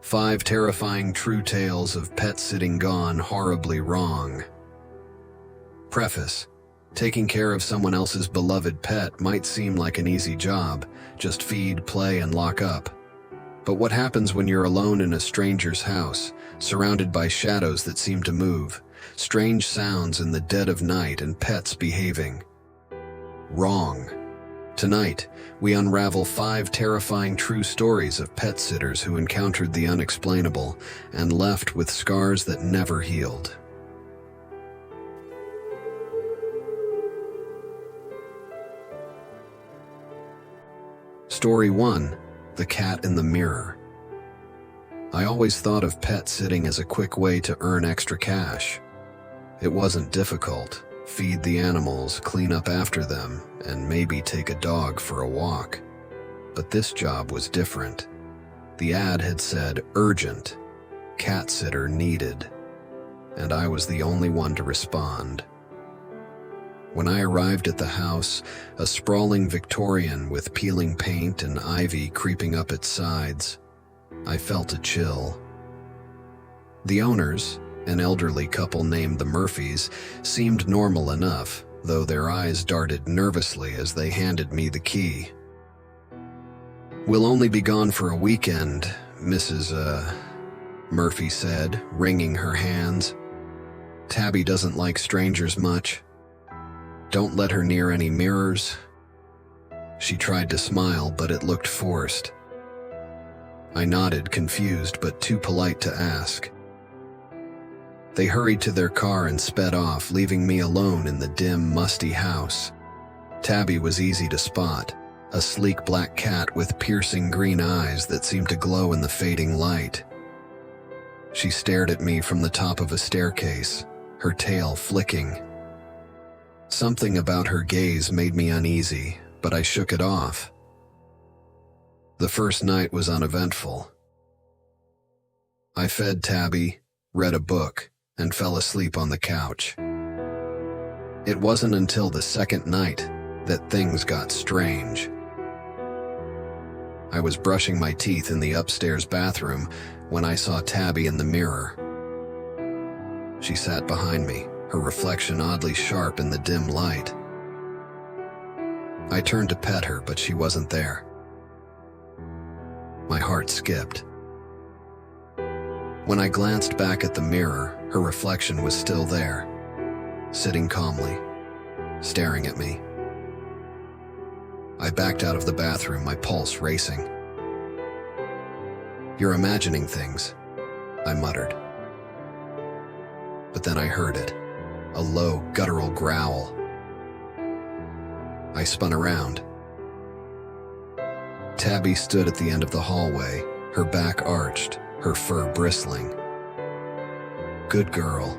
5 terrifying true tales of pet sitting gone horribly wrong. Preface. Taking care of someone else's beloved pet might seem like an easy job, just feed, play, and lock up. But what happens when you're alone in a stranger's house, surrounded by shadows that seem to move, strange sounds in the dead of night, and pets behaving wrong? Tonight, we unravel 5 terrifying true stories of pet sitters who encountered the unexplainable and left with scars that never healed. Story 1. The Cat in the Mirror. I always thought of pet sitting as a quick way to earn extra cash. It wasn't difficult. Feed the animals, clean up after them, and maybe take a dog for a walk. But this job was different. The ad had said, "Urgent, cat sitter needed," and I was the only one to respond. When I arrived at the house, a sprawling Victorian with peeling paint and ivy creeping up its sides, I felt a chill. The owners, an elderly couple named the Murphys, seemed normal enough, though their eyes darted nervously as they handed me the key. "We'll only be gone for a weekend, Mrs. Murphy said, wringing her hands. "Tabby doesn't like strangers much. Don't let her near any mirrors." She tried to smile, but it looked forced. I nodded, confused but too polite to ask. They hurried to their car and sped off, leaving me alone in the dim, musty house. Tabby was easy to spot, a sleek black cat with piercing green eyes that seemed to glow in the fading light. She stared at me from the top of a staircase, her tail flicking. Something about her gaze made me uneasy, but I shook it off. The first night was uneventful. I fed Tabby, read a book, and fell asleep on the couch. It wasn't until the second night that things got strange. I was brushing my teeth in the upstairs bathroom when I saw Tabby in the mirror. She sat behind me, her reflection oddly sharp in the dim light. I turned to pet her, but she wasn't there. My heart skipped. When I glanced back at the mirror, her reflection was still there, sitting calmly, staring at me. I backed out of the bathroom, my pulse racing. "You're imagining things," I muttered. But then I heard it, a low, guttural growl. I spun around. Tabby stood at the end of the hallway, her back arched, her fur bristling. "Good girl,"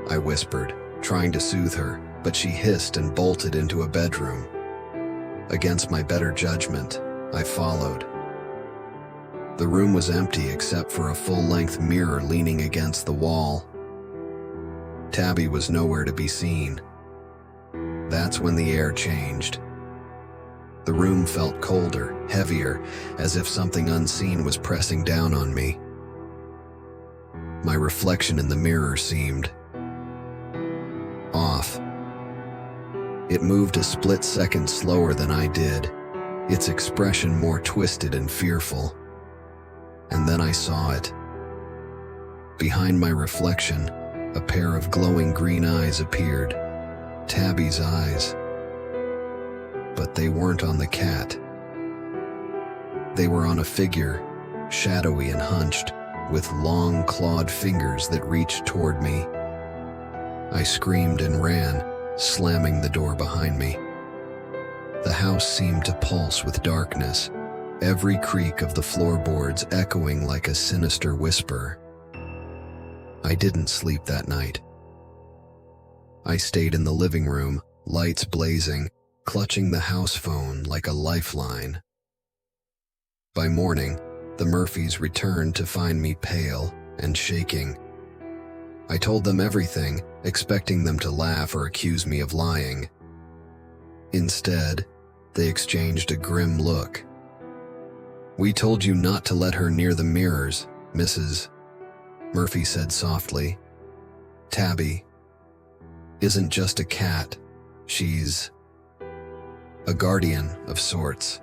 I whispered, trying to soothe her, but she hissed and bolted into a bedroom. Against my better judgment, I followed. The room was empty except for a full-length mirror leaning against the wall. Tabby was nowhere to be seen. That's when the air changed. The room felt colder, heavier, as if something unseen was pressing down on me. My reflection in the mirror seemed off. It moved a split second slower than I did, its expression more twisted and fearful. And then I saw it. Behind my reflection, a pair of glowing green eyes appeared. Tabby's eyes. But they weren't on the cat. They were on a figure, shadowy and hunched, with long clawed fingers that reached toward me. I screamed and ran, slamming the door behind me. The house seemed to pulse with darkness, every creak of the floorboards echoing like a sinister whisper. I didn't sleep that night. I stayed in the living room, lights blazing, clutching the house phone like a lifeline. By morning, the Murphys returned to find me pale and shaking. I told them everything, expecting them to laugh or accuse me of lying. Instead, they exchanged a grim look. "We told you not to let her near the mirrors," Mrs. Murphy said softly, "Tabby isn't just a cat. She's a guardian of sorts.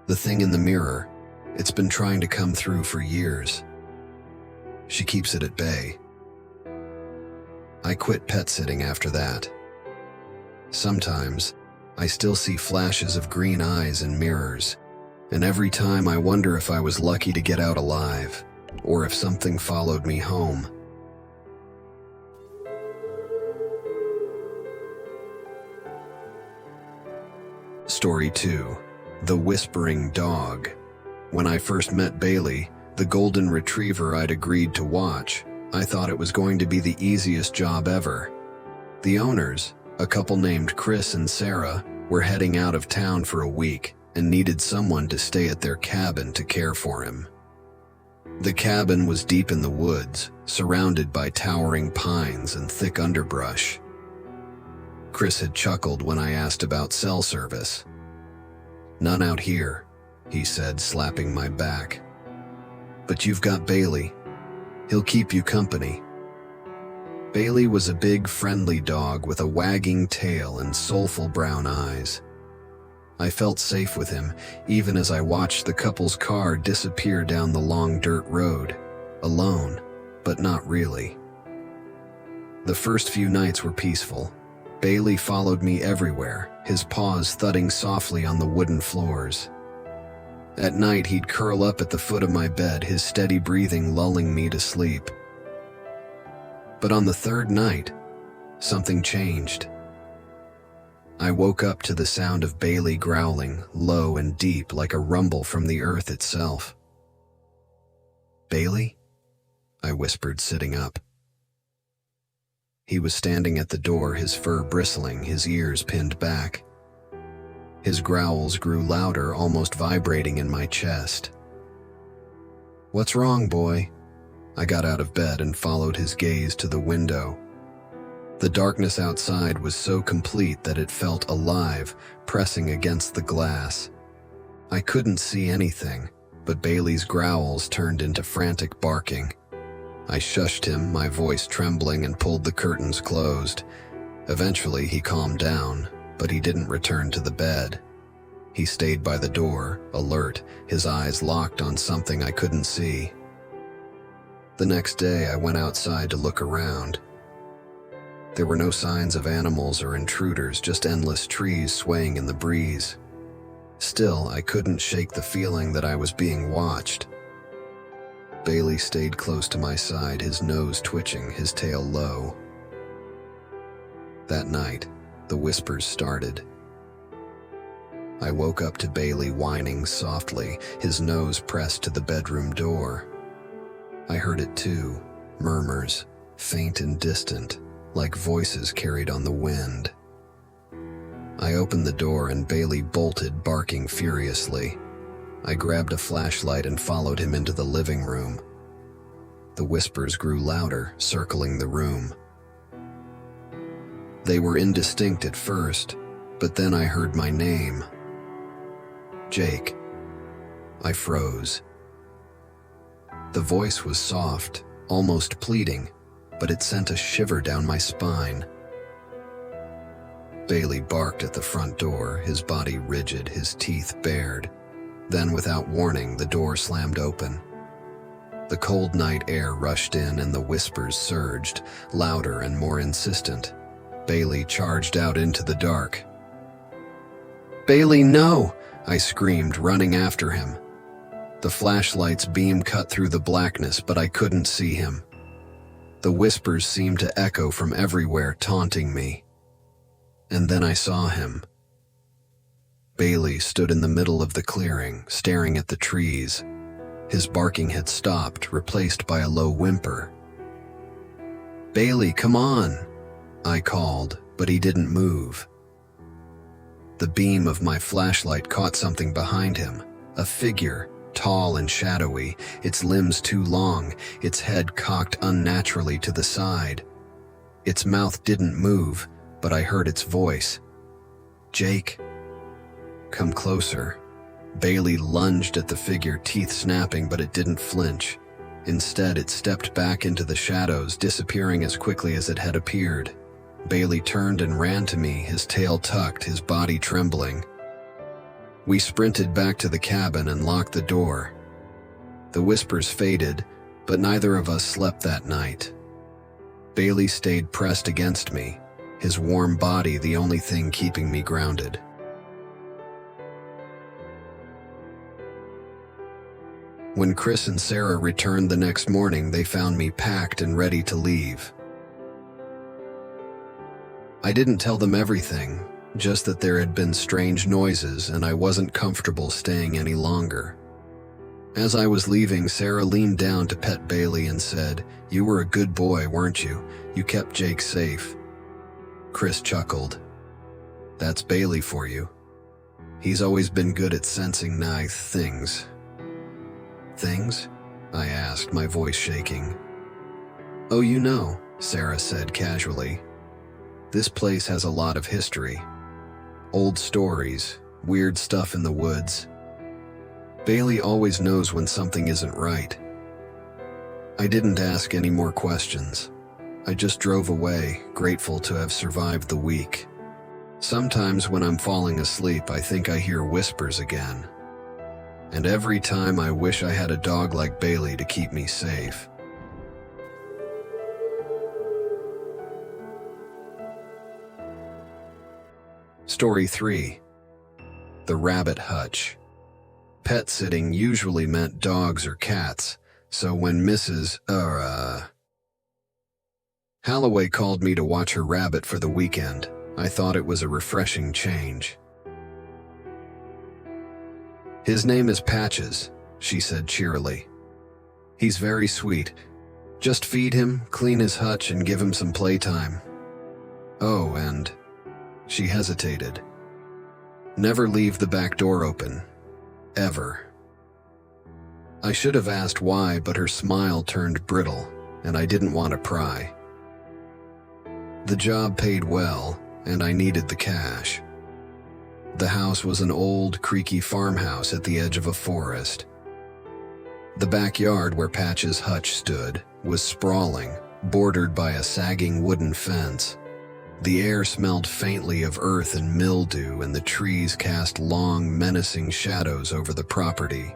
The thing in the mirror, it's been trying to come through for years. She keeps it at bay." I quit pet sitting after that. Sometimes, I still see flashes of green eyes in mirrors, and every time I wonder if I was lucky to get out alive, or if something followed me home. Story 2. The Whispering Dog. When I first met Bailey, the golden retriever I'd agreed to watch, I thought it was going to be the easiest job ever. The owners, a couple named Chris and Sarah, were heading out of town for a week and needed someone to stay at their cabin to care for him. The cabin was deep in the woods, surrounded by towering pines and thick underbrush. Chris had chuckled when I asked about cell service. "None out here," he said, slapping my back. "But you've got Bailey. He'll keep you company." Bailey was a big, friendly dog with a wagging tail and soulful brown eyes. I felt safe with him, even as I watched the couple's car disappear down the long dirt road, alone, but not really. The first few nights were peaceful. Bailey followed me everywhere, his paws thudding softly on the wooden floors. At night, he'd curl up at the foot of my bed, his steady breathing lulling me to sleep. But on the third night, something changed. I woke up to the sound of Bailey growling, low and deep like a rumble from the earth itself. "Bailey?" I whispered, sitting up. He was standing at the door, his fur bristling, his ears pinned back. His growls grew louder, almost vibrating in my chest. "What's wrong, boy?" I got out of bed and followed his gaze to the window. The darkness outside was so complete that it felt alive, pressing against the glass. I couldn't see anything, but Bailey's growls turned into frantic barking. I shushed him, my voice trembling, and pulled the curtains closed. Eventually, he calmed down, but he didn't return to the bed. He stayed by the door, alert, his eyes locked on something I couldn't see. The next day, I went outside to look around. There were no signs of animals or intruders, just endless trees swaying in the breeze. Still, I couldn't shake the feeling that I was being watched. Bailey stayed close to my side, his nose twitching, his tail low. That night, the whispers started. I woke up to Bailey whining softly, his nose pressed to the bedroom door. I heard it too, murmurs, faint and distant, like voices carried on the wind. I opened the door and Bailey bolted, barking furiously. I grabbed a flashlight and followed him into the living room. The whispers grew louder, circling the room. They were indistinct at first, but then I heard my name. "Jake." I froze. The voice was soft, almost pleading, but it sent a shiver down my spine. Bailey barked at the front door, his body rigid, his teeth bared. Then, without warning, the door slammed open. The cold night air rushed in and the whispers surged, louder and more insistent. Bailey charged out into the dark. "Bailey, no!" I screamed, running after him. The flashlight's beam cut through the blackness, but I couldn't see him. The whispers seemed to echo from everywhere, taunting me. And then I saw him. Bailey stood in the middle of the clearing, staring at the trees. His barking had stopped, replaced by a low whimper. "Bailey, come on!" I called, but he didn't move. The beam of my flashlight caught something behind him, a figure, tall and shadowy, its limbs too long, its head cocked unnaturally to the side. Its mouth didn't move, but I heard its voice. "Jake." "Come closer." Bailey lunged at the figure, teeth snapping, but it didn't flinch. Instead, it stepped back into the shadows, disappearing as quickly as it had appeared. Bailey turned and ran to me, his tail tucked, his body trembling. We sprinted back to the cabin and locked the door. The whispers faded, but neither of us slept that night. Bailey stayed pressed against me, his warm body the only thing keeping me grounded. When Chris and Sarah returned the next morning, they found me packed and ready to leave. I didn't tell them everything, just that there had been strange noises and I wasn't comfortable staying any longer. As I was leaving, Sarah leaned down to pet Bailey and said, "You were a good boy, weren't you? You kept Jake safe." Chris chuckled. "That's Bailey for you. He's always been good at sensing nice things." "Things?" I asked, my voice shaking. "Oh, you know," Sarah said casually. "This place has a lot of history. Old stories, weird stuff in the woods. Bailey always knows when something isn't right." I didn't ask any more questions. I just drove away, grateful to have survived the week. Sometimes when I'm falling asleep, I think I hear whispers again. And every time I wish I had a dog like Bailey to keep me safe. Story 3. The Rabbit Hutch. Pet sitting usually meant dogs or cats, so when Mrs. Holloway called me to watch her rabbit for the weekend, I thought it was a refreshing change. "His name is Patches," she said cheerily. "He's very sweet. Just feed him, clean his hutch, and give him some playtime. Oh, and..." She hesitated. "Never leave the back door open. Ever." I should have asked why, but her smile turned brittle, and I didn't want to pry. The job paid well, and I needed the cash. The house was an old, creaky farmhouse at the edge of a forest. The backyard where Patch's hutch stood was sprawling, bordered by a sagging wooden fence. The air smelled faintly of earth and mildew, and the trees cast long, menacing shadows over the property.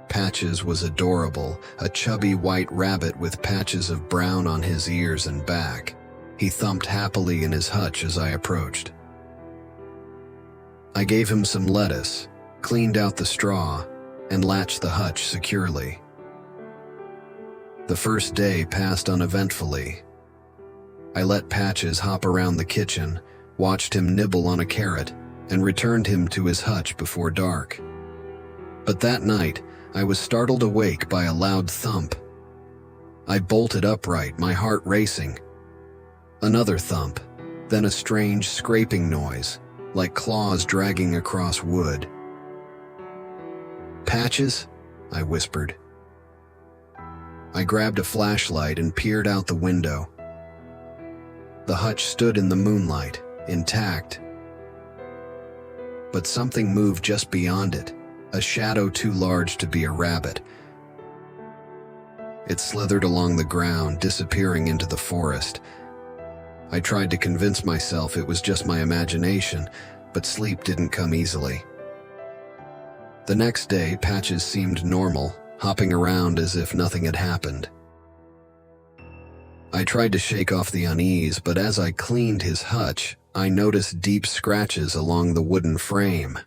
Patches was adorable, a chubby white rabbit with patches of brown on his ears and back. He thumped happily in his hutch as I approached. I gave him some lettuce, cleaned out the straw, and latched the hutch securely. The first day passed uneventfully. I let Patches hop around the kitchen, watched him nibble on a carrot, and returned him to his hutch before dark. But that night, I was startled awake by a loud thump. I bolted upright, my heart racing. Another thump, then a strange scraping noise, like claws dragging across wood. "Patches?" I whispered. I grabbed a flashlight and peered out the window. The hutch stood in the moonlight, intact. But something moved just beyond it, a shadow too large to be a rabbit. It slithered along the ground, disappearing into the forest. I tried to convince myself it was just my imagination, but sleep didn't come easily. The next day, Patches seemed normal, hopping around as if nothing had happened. I tried to shake off the unease, but as I cleaned his hutch, I noticed deep scratches along the wooden frame.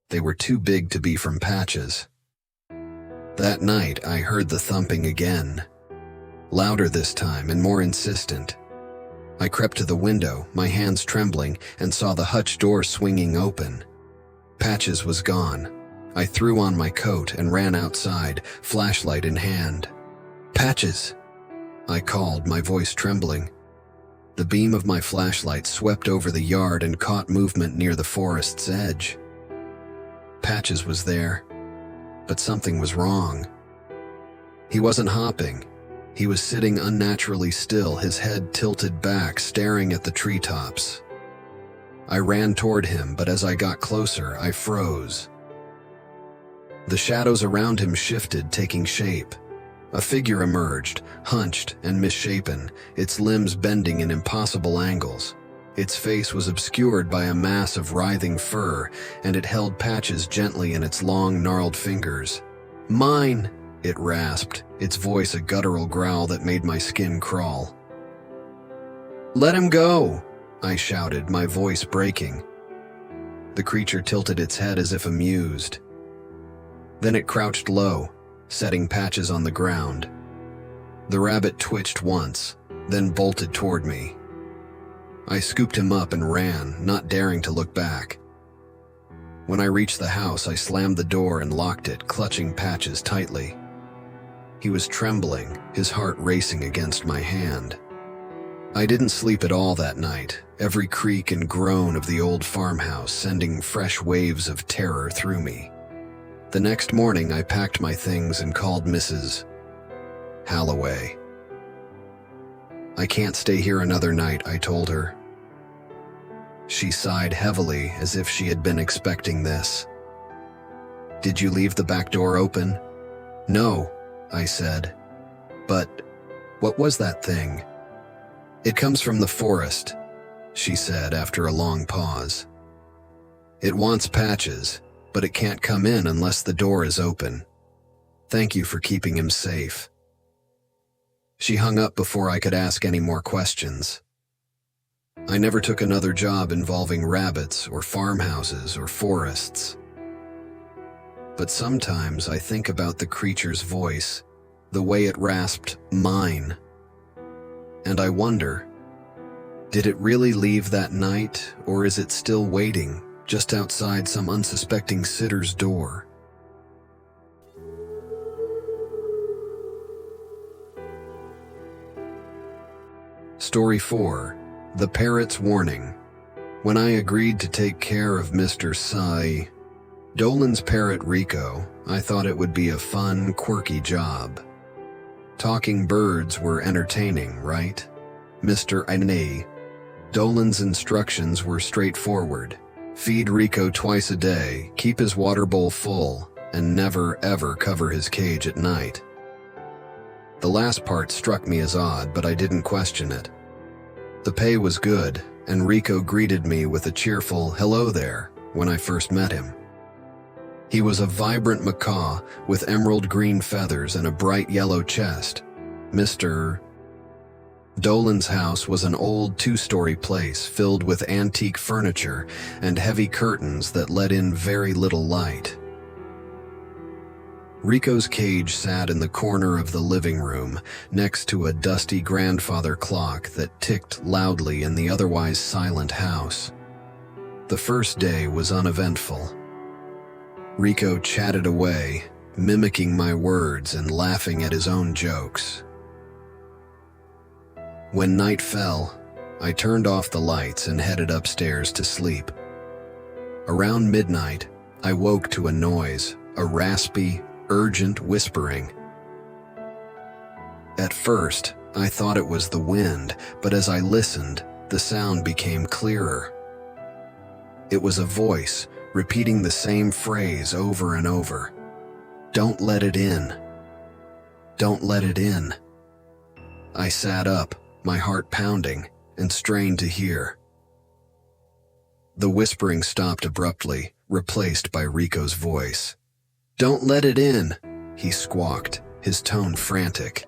They were too big to be from Patches. That night, I heard the thumping again, louder this time and more insistent. I crept to the window, my hands trembling, and saw the hutch door swinging open. Patches was gone. I threw on my coat and ran outside, flashlight in hand. "Patches!" I called, my voice trembling. The beam of my flashlight swept over the yard and caught movement near the forest's edge. Patches was there, but something was wrong. He wasn't hopping. He was sitting unnaturally still, his head tilted back, staring at the treetops. I ran toward him, but as I got closer, I froze. The shadows around him shifted, taking shape. A figure emerged, hunched and misshapen, its limbs bending in impossible angles. Its face was obscured by a mass of writhing fur, and it held patches gently in its long, gnarled fingers. "Mine!" it rasped, its voice a guttural growl that made my skin crawl. "Let him go!" I shouted, my voice breaking. The creature tilted its head as if amused. Then it crouched low, setting patches on the ground. The rabbit twitched once, then bolted toward me. I scooped him up and ran, not daring to look back. When I reached the house, I slammed the door and locked it, clutching Patches tightly. He was trembling, his heart racing against my hand. I didn't sleep at all that night, every creak and groan of the old farmhouse sending fresh waves of terror through me. The next morning, I packed my things and called Mrs. Halloway. "I can't stay here another night," I told her. She sighed heavily, as if she had been expecting this. "Did you leave the back door open?" "No," I said. "But what was that thing?" "It comes from the forest," she said after a long pause. "It wants Patches, but it can't come in unless the door is open. Thank you for keeping him safe." She hung up before I could ask any more questions. I never took another job involving rabbits or farmhouses or forests. But sometimes I think about the creature's voice, the way it rasped "mine." And I wonder, did it really leave that night, or is it still waiting just outside some unsuspecting sitter's door? Story 4. The Parrot's Warning. When I agreed to take care of Mr. Dolan's parrot Rico, I thought it would be a fun, quirky job. Talking birds were entertaining, right? Mr. Dolan's instructions were straightforward. Feed Rico twice a day, keep his water bowl full, and never ever cover his cage at night. The last part struck me as odd, but I didn't question it. The pay was good, and Rico greeted me with a cheerful "hello there" when I first met him. He was a vibrant macaw with emerald green feathers and a bright yellow chest. Mr. Dolan's house was an old two-story place filled with antique furniture and heavy curtains that let in very little light. Rico's cage sat in the corner of the living room, next to a dusty grandfather clock that ticked loudly in the otherwise silent house. The first day was uneventful. Rico chatted away, mimicking my words and laughing at his own jokes. When night fell, I turned off the lights and headed upstairs to sleep. Around midnight, I woke to a noise, a raspy, urgent whispering. At first, I thought it was the wind, but as I listened, the sound became clearer. It was a voice, repeating the same phrase over and over. "Don't let it in. Don't let it in." I sat up, my heart pounding, and strained to hear. The whispering stopped abruptly, replaced by Rico's voice. "Don't let it in," he squawked, his tone frantic.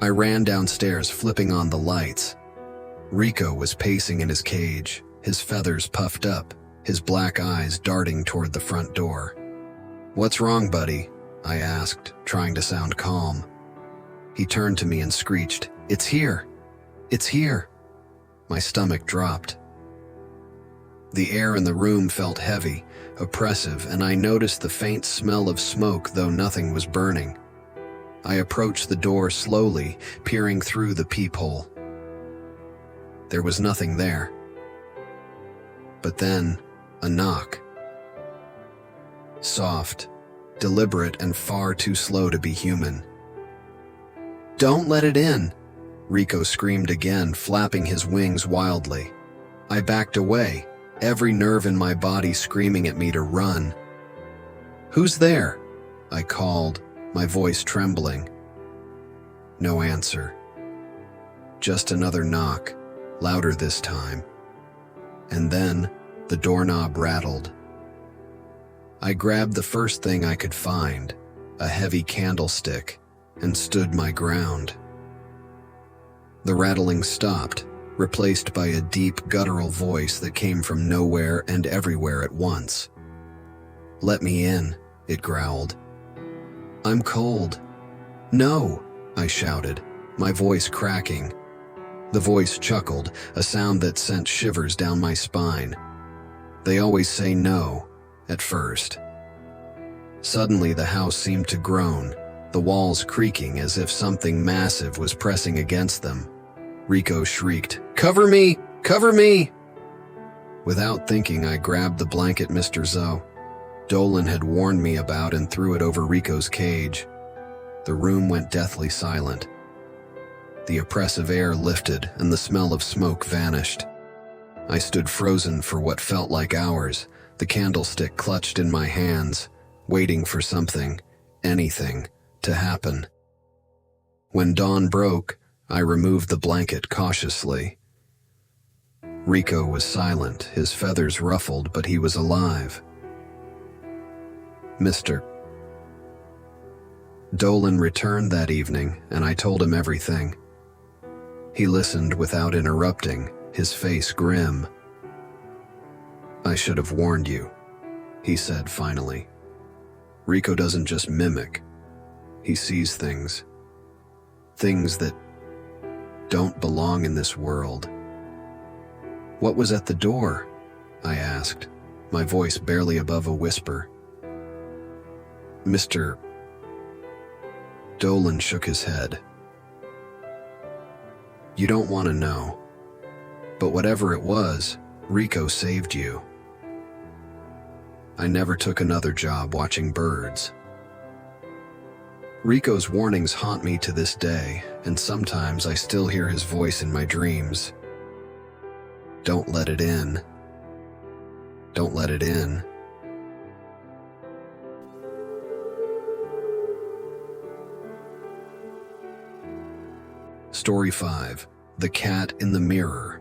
I ran downstairs, flipping on the lights. Rico was pacing in his cage, his feathers puffed up, his black eyes darting toward the front door. "What's wrong, buddy?" I asked, trying to sound calm. He turned to me and screeched, "It's here! It's here!" My stomach dropped. The air in the room felt heavy, oppressive, and I noticed the faint smell of smoke, though nothing was burning. I approached the door slowly, peering through the peephole. There was nothing there. But then, a knock. Soft, deliberate, and far too slow to be human. "Don't let it in!" Rico screamed again, flapping his wings wildly. I backed away, every nerve in my body screaming at me to run. "Who's there?" I called, my voice trembling. No answer. Just another knock, louder this time. And then the doorknob rattled. I grabbed the first thing I could find, a heavy candlestick, and stood my ground. The rattling stopped, replaced by a deep, guttural voice that came from nowhere and everywhere at once. "Let me in," it growled. "I'm cold." "No," I shouted, my voice cracking. The voice chuckled, a sound that sent shivers down my spine. They always say no, at first. Suddenly the house seemed to groan, the walls creaking as if something massive was pressing against them. Rico shrieked, "Cover me! Cover me!" Without thinking, I grabbed the blanket Mr. Zoe Dolan had warned me about and threw it over Rico's cage. The room went deathly silent. The oppressive air lifted and the smell of smoke vanished. I stood frozen for what felt like hours, the candlestick clutched in my hands, waiting for something, anything, to happen. When dawn broke, I removed the blanket cautiously. Rico was silent, his feathers ruffled, but he was alive. Mr. Dolan returned that evening, and I told him everything. He listened without interrupting, his face grim. "I should have warned you," he said finally. "Rico doesn't just mimic. He sees things. Things that don't belong in this world." "What was at the door?" I asked, my voice barely above a whisper. Mr. Dolan shook his head. "You don't want to know. But whatever it was, Rico saved you." I never took another job watching birds. Rico's warnings haunt me to this day, and sometimes I still hear his voice in my dreams. Don't let it in. Don't let it in. Story 5. The Cat in the Mirror.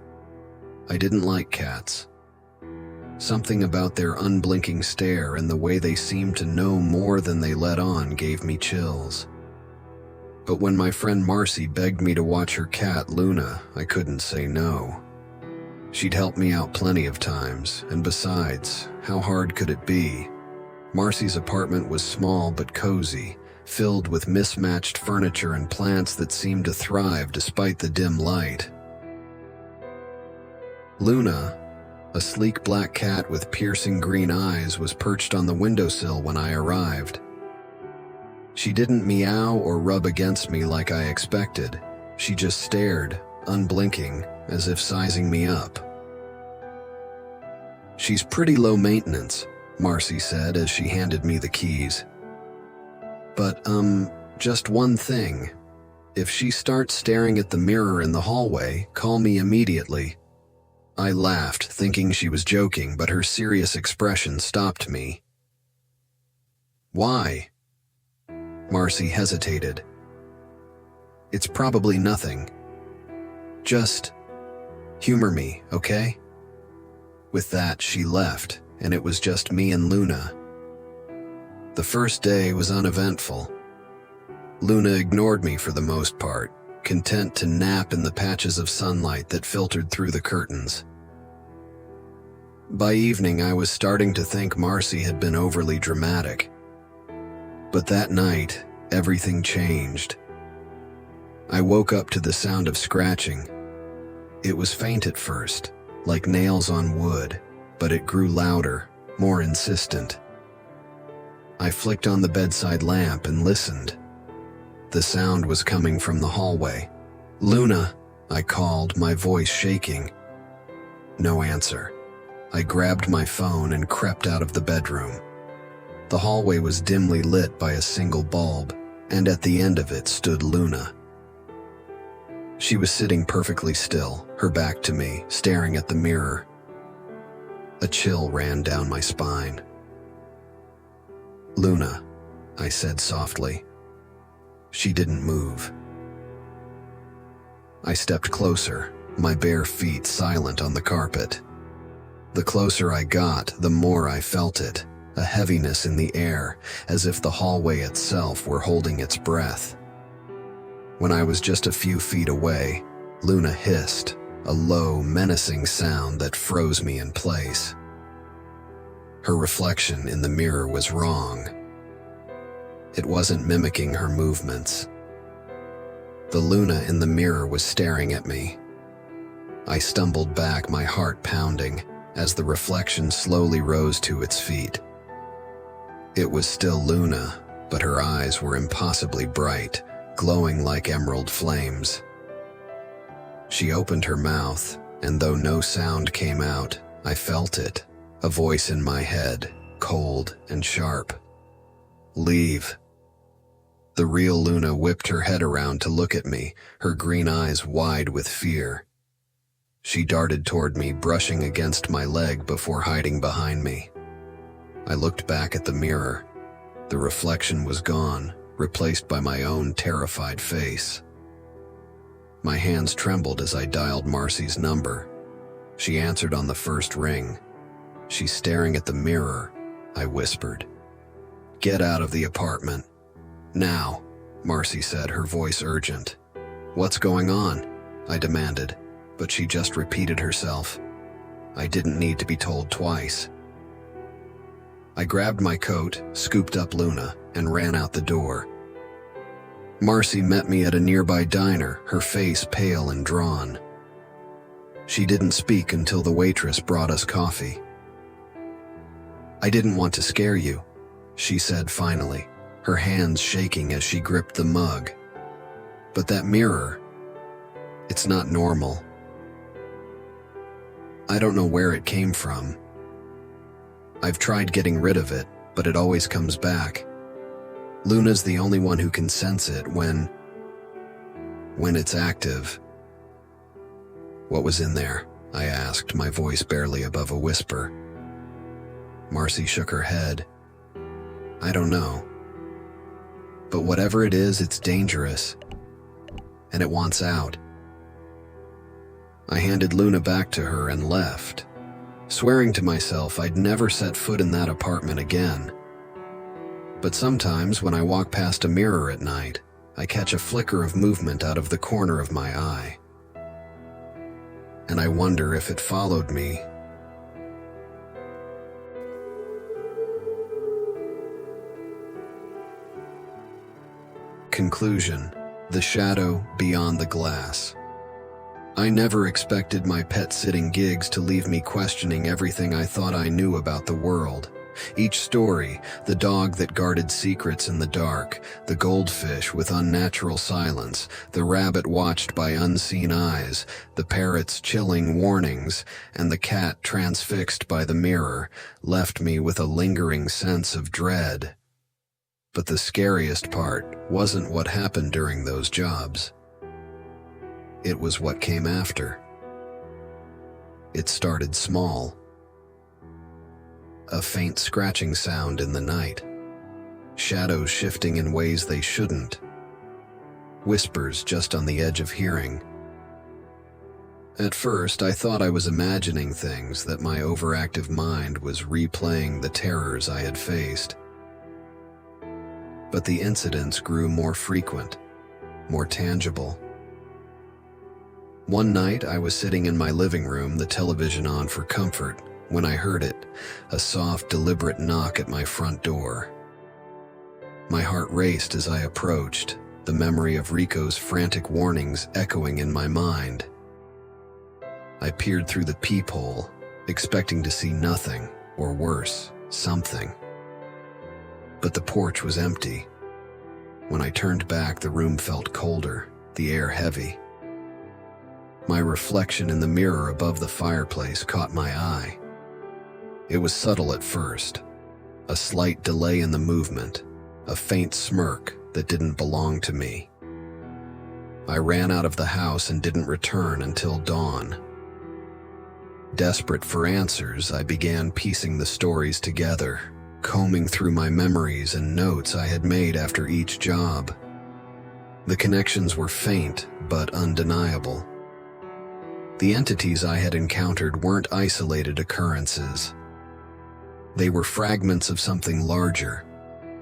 I didn't like cats. Something about their unblinking stare and the way they seemed to know more than they let on gave me chills. But when my friend Marcy begged me to watch her cat, Luna, I couldn't say no. She'd helped me out plenty of times, and besides, how hard could it be? Marcy's apartment was small but cozy, filled with mismatched furniture and plants that seemed to thrive despite the dim light. Luna, a sleek black cat with piercing green eyes, was perched on the windowsill when I arrived. She didn't meow or rub against me like I expected. She just stared, unblinking, as if sizing me up. "She's pretty low maintenance," Marcy said as she handed me the keys. "But, just one thing. If she starts staring at the mirror in the hallway, call me immediately." I laughed, thinking she was joking, but her serious expression stopped me. "Why?" Marcy hesitated. "It's probably nothing. Just humor me, okay?" With that, she left, and it was just me and Luna. The first day was uneventful. Luna ignored me for the most part, content to nap in the patches of sunlight that filtered through the curtains. By evening, I was starting to think Marcy had been overly dramatic. But that night, everything changed. I woke up to the sound of scratching. It was faint at first, like nails on wood, but it grew louder, more insistent. I flicked on the bedside lamp and listened. The sound was coming from the hallway. "Luna," I called, my voice shaking. No answer. I grabbed my phone and crept out of the bedroom. The hallway was dimly lit by a single bulb, and at the end of it stood Luna. She was sitting perfectly still, her back to me, staring at the mirror. A chill ran down my spine. "Luna," I said softly. She didn't move. I stepped closer, my bare feet silent on the carpet. The closer I got, the more I felt it, a heaviness in the air, as if the hallway itself were holding its breath. When I was just a few feet away, Luna hissed, a low, menacing sound that froze me in place. Her reflection in the mirror was wrong. It wasn't mimicking her movements. The Luna in the mirror was staring at me. I stumbled back, my heart pounding, as the reflection slowly rose to its feet. It was still Luna, but her eyes were impossibly bright, glowing like emerald flames. She opened her mouth, and though no sound came out, I felt it, a voice in my head, cold and sharp. "Leave." The real Luna whipped her head around to look at me, her green eyes wide with fear. She darted toward me, brushing against my leg before hiding behind me. I looked back at the mirror. The reflection was gone, replaced by my own terrified face. My hands trembled as I dialed Marcy's number. She answered on the first ring. "She's staring at the mirror," I whispered. "Get out of the apartment. Now," Marcy said, her voice urgent. "What's going on?" I demanded, but she just repeated herself. I didn't need to be told twice. I grabbed my coat, scooped up Luna, and ran out the door. Marcy met me at a nearby diner, her face pale and drawn. She didn't speak until the waitress brought us coffee. "I didn't want to scare you," she said finally, her hands shaking as she gripped the mug. "But that mirror, it's not normal. I don't know where it came from. I've tried getting rid of it, but it always comes back. Luna's the only one who can sense it when it's active." "What was in there?" I asked, my voice barely above a whisper. Marcy shook her head. "I don't know. But whatever it is, it's dangerous. And it wants out." I handed Luna back to her and left, swearing to myself I'd never set foot in that apartment again. But sometimes when I walk past a mirror at night, I catch a flicker of movement out of the corner of my eye. And I wonder if it followed me. Conclusion: The shadow beyond the glass. I never expected my pet-sitting gigs to leave me questioning everything I thought I knew about the world. Each story, the dog that guarded secrets in the dark, the goldfish with unnatural silence, the rabbit watched by unseen eyes, the parrot's chilling warnings, and the cat transfixed by the mirror, left me with a lingering sense of dread. But the scariest part wasn't what happened during those jobs. It was what came after. It started small. A faint scratching sound in the night. Shadows shifting in ways they shouldn't. Whispers just on the edge of hearing. At first, I thought I was imagining things, that my overactive mind was replaying the terrors I had faced. But the incidents grew more frequent, more tangible. One night, I was sitting in my living room, the television on for comfort, when I heard it, a soft, deliberate knock at my front door. My heart raced as I approached, the memory of Rico's frantic warnings echoing in my mind. I peered through the peephole, expecting to see nothing, or worse, something. But the porch was empty. When I turned back, the room felt colder, the air heavy. My reflection in the mirror above the fireplace caught my eye. It was subtle at first, a slight delay in the movement, a faint smirk that didn't belong to me. I ran out of the house and didn't return until dawn. Desperate for answers, I began piecing the stories together, combing through my memories and notes I had made after each job. The connections were faint but undeniable. The entities I had encountered weren't isolated occurrences. They were fragments of something larger,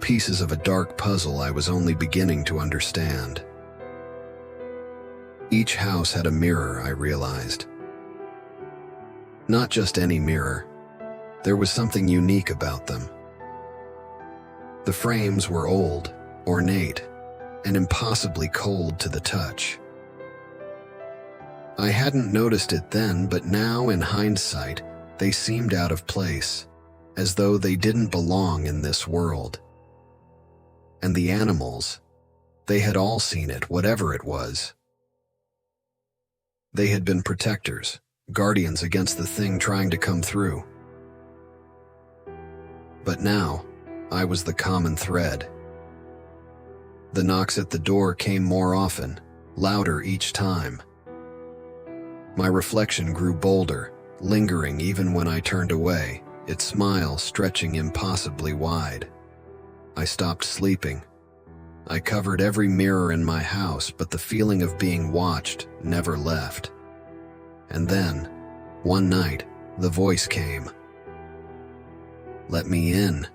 pieces of a dark puzzle I was only beginning to understand. Each house had a mirror, I realized. Not just any mirror. There was something unique about them. The frames were old, ornate, and impossibly cold to the touch. I hadn't noticed it then, but now, in hindsight, they seemed out of place, as though they didn't belong in this world. And the animals, they had all seen it, whatever it was. They had been protectors, guardians against the thing trying to come through. But now, I was the common thread. The knocks at the door came more often, louder each time. My reflection grew bolder, lingering even when I turned away, its smile stretching impossibly wide. I stopped sleeping. I covered every mirror in my house, but the feeling of being watched never left. And then, one night, the voice came. "Let me in,"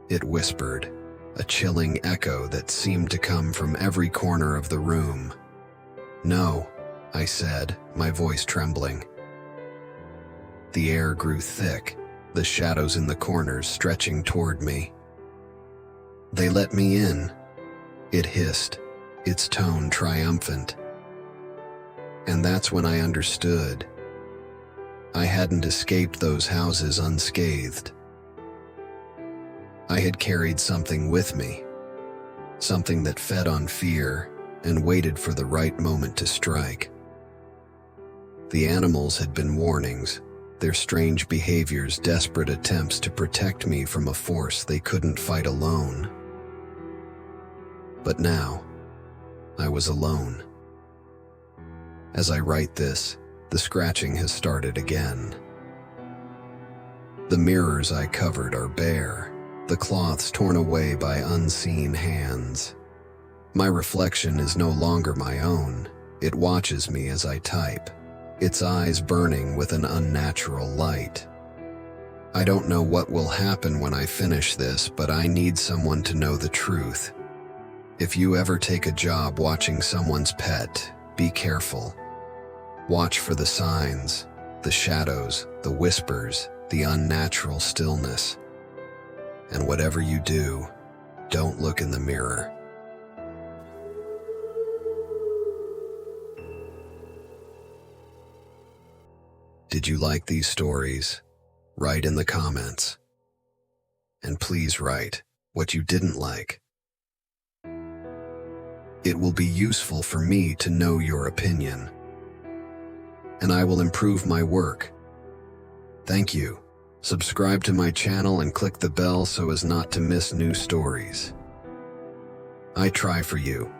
it whispered, a chilling echo that seemed to come from every corner of the room. "No," I said, my voice trembling. The air grew thick, the shadows in the corners stretching toward me. "They let me in," it hissed, its tone triumphant. And that's when I understood. I hadn't escaped those houses unscathed. I had carried something with me, something that fed on fear and waited for the right moment to strike. The animals had been warnings, their strange behaviors desperate attempts to protect me from a force they couldn't fight alone. But now, I was alone. As I write this, the scratching has started again. The mirrors I covered are bare, the cloths torn away by unseen hands. My reflection is no longer my own. It watches me as I type, its eyes burning with an unnatural light. I don't know what will happen when I finish this, but I need someone to know the truth. If you ever take a job watching someone's pet, be careful. Watch for the signs, the shadows, the whispers, the unnatural stillness. And whatever you do, don't look in the mirror. Did you like these stories? Write in the comments. And please write what you didn't like. It will be useful for me to know your opinion, and I will improve my work. Thank you. Subscribe to my channel and click the bell so as not to miss new stories. I try for you.